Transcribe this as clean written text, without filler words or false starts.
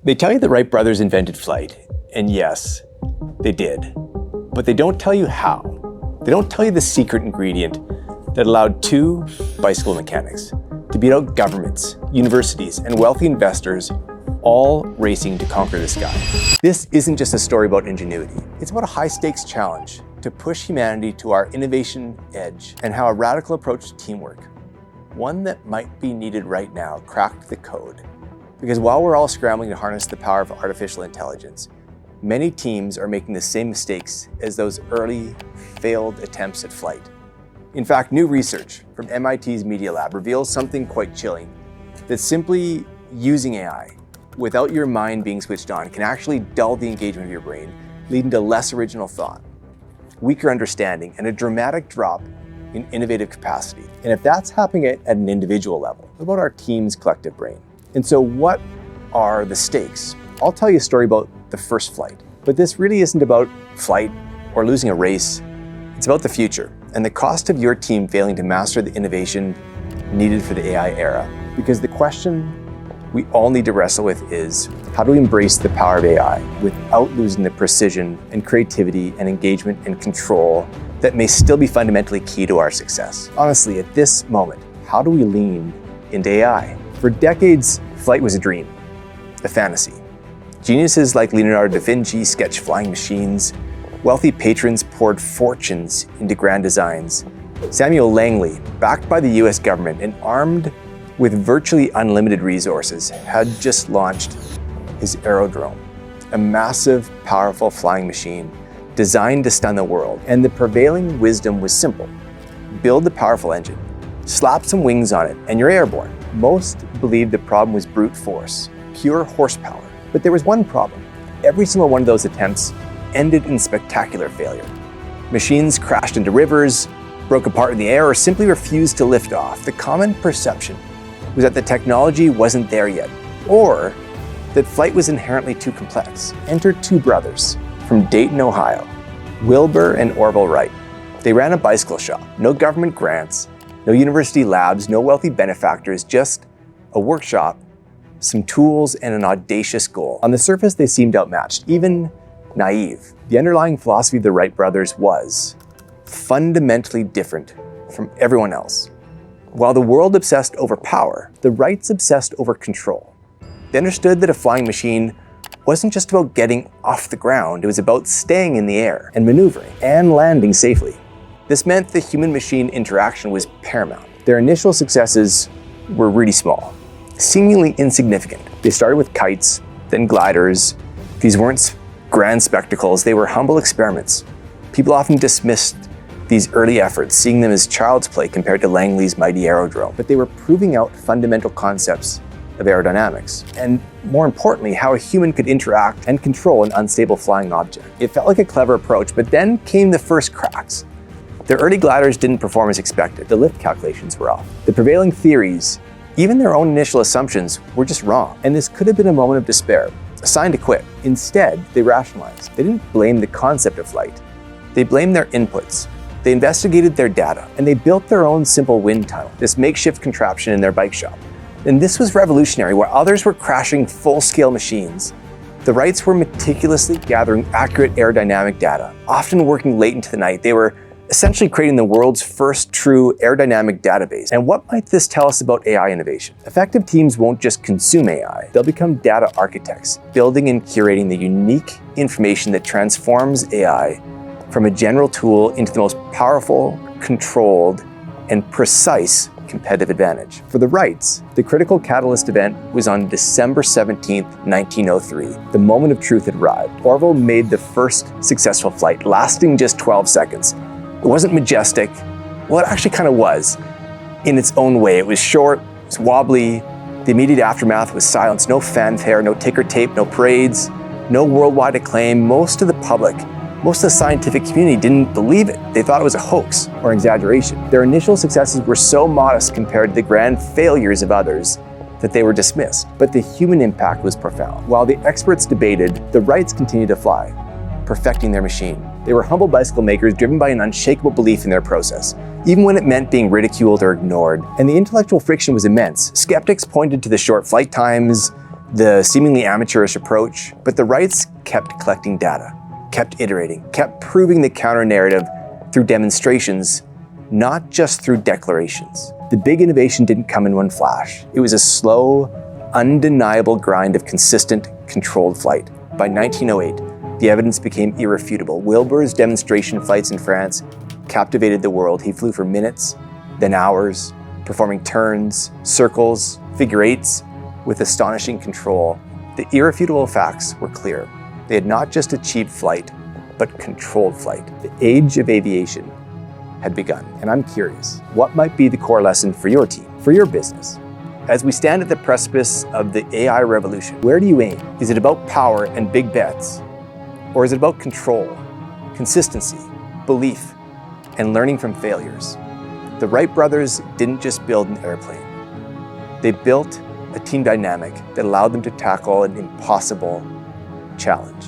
They tell you the Wright brothers invented flight, and yes, they did. But they don't tell you how. They don't tell you the secret ingredient that allowed two bicycle mechanics to beat out governments, universities, and wealthy investors, all racing to conquer the sky. This isn't just a story about ingenuity. It's about a high-stakes challenge to push humanity to our innovation edge, and how a radical approach to teamwork, one that might be needed right now, cracked the code. Because while we're all scrambling to harness the power of artificial intelligence, many teams are making the same mistakes as those early failed attempts at flight. In fact, new research from MIT's Media Lab reveals something quite chilling, that simply using AI without your mind being switched on can actually dull the engagement of your brain, leading to less original thought, weaker understanding, and a dramatic drop in innovative capacity. And if that's happening at an individual level, what about our team's collective brain? And so what are the stakes? I'll tell you a story about the first flight, but this really isn't about flight or losing a race. It's about the future and the cost of your team failing to master the innovation needed for the AI era. Because the question we all need to wrestle with is, how do we embrace the power of AI without losing the precision and creativity and engagement and control that may still be fundamentally key to our success? Honestly, at this moment, how do we lean into AI? For decades, flight was a dream, a fantasy. Geniuses like Leonardo da Vinci sketched flying machines. Wealthy patrons poured fortunes into grand designs. Samuel Langley, backed by the US government and armed with virtually unlimited resources, had just launched his aerodrome, a massive, powerful flying machine designed to stun the world. And the prevailing wisdom was simple: build the powerful engine, slap some wings on it, and you're airborne. Most believed the problem was brute force, pure horsepower. But there was one problem. Every single one of those attempts ended in spectacular failure. Machines crashed into rivers, broke apart in the air, or simply refused to lift off. The common perception was that the technology wasn't there yet, or that flight was inherently too complex. Enter two brothers from Dayton, Ohio, Wilbur and Orville Wright. They ran a bicycle shop, no government grants, no university labs, no wealthy benefactors, just a workshop, some tools, and an audacious goal. On the surface, they seemed outmatched, even naive. The underlying philosophy of the Wright brothers was fundamentally different from everyone else. While the world obsessed over power, the Wrights obsessed over control. They understood that a flying machine wasn't just about getting off the ground, it was about staying in the air and maneuvering and landing safely. This meant the human-machine interaction was paramount. Their initial successes were really small, seemingly insignificant. They started with kites, then gliders. These weren't grand spectacles, they were humble experiments. People often dismissed these early efforts, seeing them as child's play compared to Langley's mighty aerodrome. But they were proving out fundamental concepts of aerodynamics, and more importantly, how a human could interact and control an unstable flying object. It felt like a clever approach, but then came the first cracks. Their early gliders didn't perform as expected. The lift calculations were off. The prevailing theories, even their own initial assumptions, were just wrong. And this could have been a moment of despair, a sign to quit. Instead, they rationalized. They didn't blame the concept of flight. They blamed their inputs. They investigated their data, and they built their own simple wind tunnel, this makeshift contraption in their bike shop. And this was revolutionary. While others were crashing full-scale machines, the Wrights were meticulously gathering accurate aerodynamic data, often working late into the night. They were essentially creating the world's first true aerodynamic database. And what might this tell us about AI innovation? Effective teams won't just consume AI, they'll become data architects, building and curating the unique information that transforms AI from a general tool into the most powerful, controlled, and precise competitive advantage. For the Wrights, the critical catalyst event was on December 17th, 1903. The moment of truth had arrived. Orville made the first successful flight, lasting just 12 seconds. It wasn't majestic. Well, it actually kind of was in its own way. It was short, it was wobbly. The immediate aftermath was silence, no fanfare, no ticker tape, no parades, no worldwide acclaim. Most of the public, most of the scientific community didn't believe it. They thought it was a hoax or an exaggeration. Their initial successes were so modest compared to the grand failures of others that they were dismissed. But the human impact was profound. While the experts debated, the Wrights continued to fly, perfecting their machine. They were humble bicycle makers driven by an unshakable belief in their process, even when it meant being ridiculed or ignored. And the intellectual friction was immense. Skeptics pointed to the short flight times, the seemingly amateurish approach, but the Wrights kept collecting data, kept iterating, kept proving the counter-narrative through demonstrations, not just through declarations. The big innovation didn't come in one flash. It was a slow, undeniable grind of consistent, controlled flight. By 1908, the evidence became irrefutable. Wilbur's demonstration flights in France captivated the world. He flew for minutes, then hours, performing turns, circles, figure eights, with astonishing control. The irrefutable facts were clear. They had not just achieved flight, but controlled flight. The age of aviation had begun. And I'm curious, what might be the core lesson for your team, for your business? As we stand at the precipice of the AI revolution, where do you aim? Is it about power and big bets? Or is it about control, consistency, belief, and learning from failures? The Wright brothers didn't just build an airplane. They built a team dynamic that allowed them to tackle an impossible challenge.